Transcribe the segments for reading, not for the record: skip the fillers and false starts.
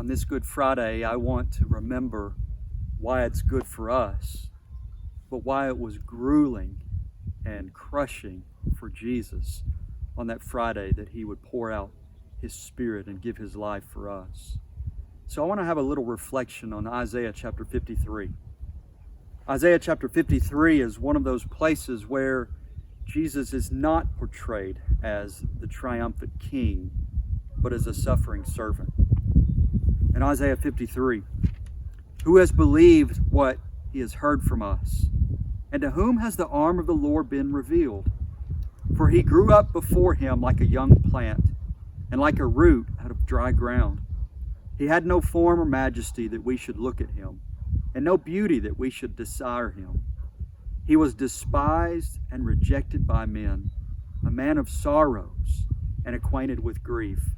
On this Good Friday, I want to remember why it's good for us, but why it was grueling and crushing for Jesus on that Friday that he would pour out his Spirit and give his life for us. So I want to have a little reflection on Isaiah chapter 53. Isaiah chapter 53 is one of those places where Jesus is not portrayed as the triumphant king, but as a suffering servant. In Isaiah 53, who has believed what he has heard from us? And to whom has the arm of the Lord been revealed? For he grew up before him like a young plant, and like a root out of dry ground. He had no form or majesty that we should look at him, and no beauty that we should desire him. He was despised and rejected by men, a man of sorrows and acquainted with grief.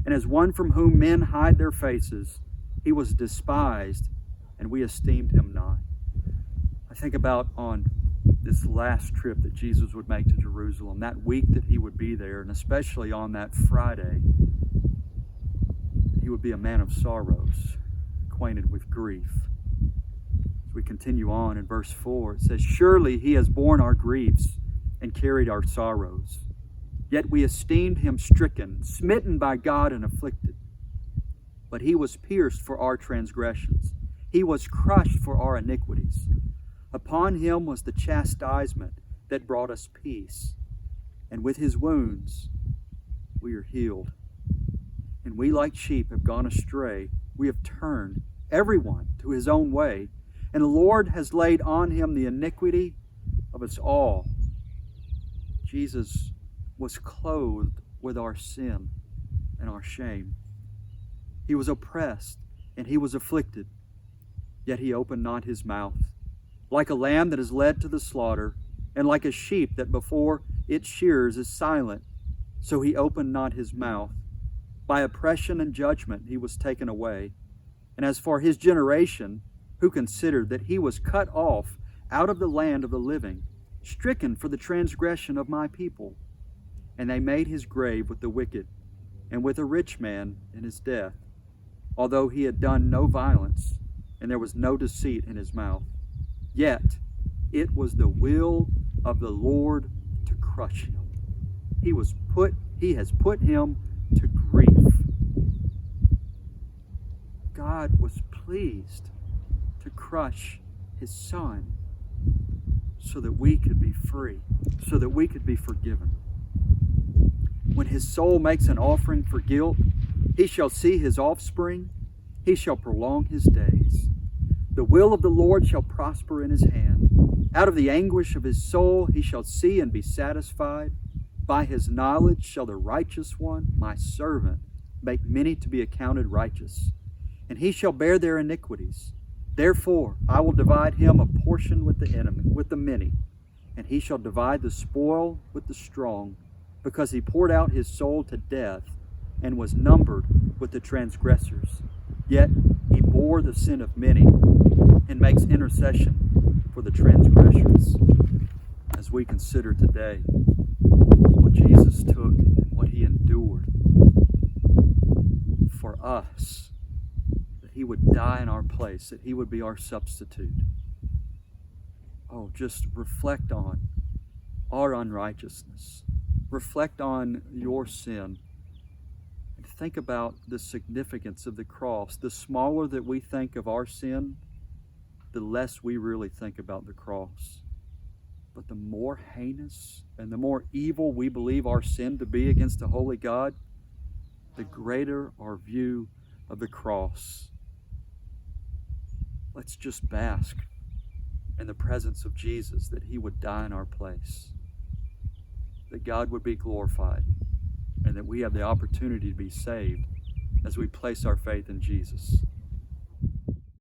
And as one from whom men hide their faces, he was despised, and we esteemed him not. I think about on this last trip that Jesus would make to Jerusalem, that week that he would be there, and especially on that Friday, he would be a man of sorrows, acquainted with grief. As we continue on in verse 4, it says, "Surely he has borne our griefs and carried our sorrows. Yet we esteemed him stricken, smitten by God, and afflicted. But he was pierced for our transgressions. He was crushed for our iniquities. Upon him was the chastisement that brought us peace. And with his wounds we are healed. And we like sheep have gone astray. We have turned everyone to his own way. And the Lord has laid on him the iniquity of us all." Jesus was clothed with our sin and our shame. He was oppressed and he was afflicted, yet he opened not his mouth. Like a lamb that is led to the slaughter, and like a sheep that before its shearers is silent, so he opened not his mouth. By oppression and judgment he was taken away. And as for his generation, who considered that he was cut off out of the land of the living, stricken for the transgression of my people. And they made his grave with the wicked, and with a rich man in his death, although he had done no violence, and there was no deceit in his mouth. Yet it was the will of the Lord to crush him. He has put him to grief. God was pleased to crush his Son so that we could be free, so that we could be forgiven. When his soul makes an offering for guilt, he shall see his offspring, he shall prolong his days. The will of the Lord shall prosper in his hand. Out of the anguish of his soul he shall see and be satisfied. By his knowledge shall the righteous one, my servant, make many to be accounted righteous, and he shall bear their iniquities. Therefore I will divide him a portion with the many, and he shall divide the spoil with the strong, because he poured out his soul to death and was numbered with the transgressors. Yet he bore the sin of many and makes intercession for the transgressors. As we consider today what Jesus took and what he endured for us, that he would die in our place, that he would be our substitute. Oh, just reflect on our unrighteousness. Reflect on your sin. And think about the significance of the cross. The smaller that we think of our sin, the less we really think about the cross. But the more heinous and the more evil we believe our sin to be against a holy God, the greater our view of the cross. Let's just bask in the presence of Jesus, that he would die in our place, that God would be glorified, and that we have the opportunity to be saved as we place our faith in Jesus.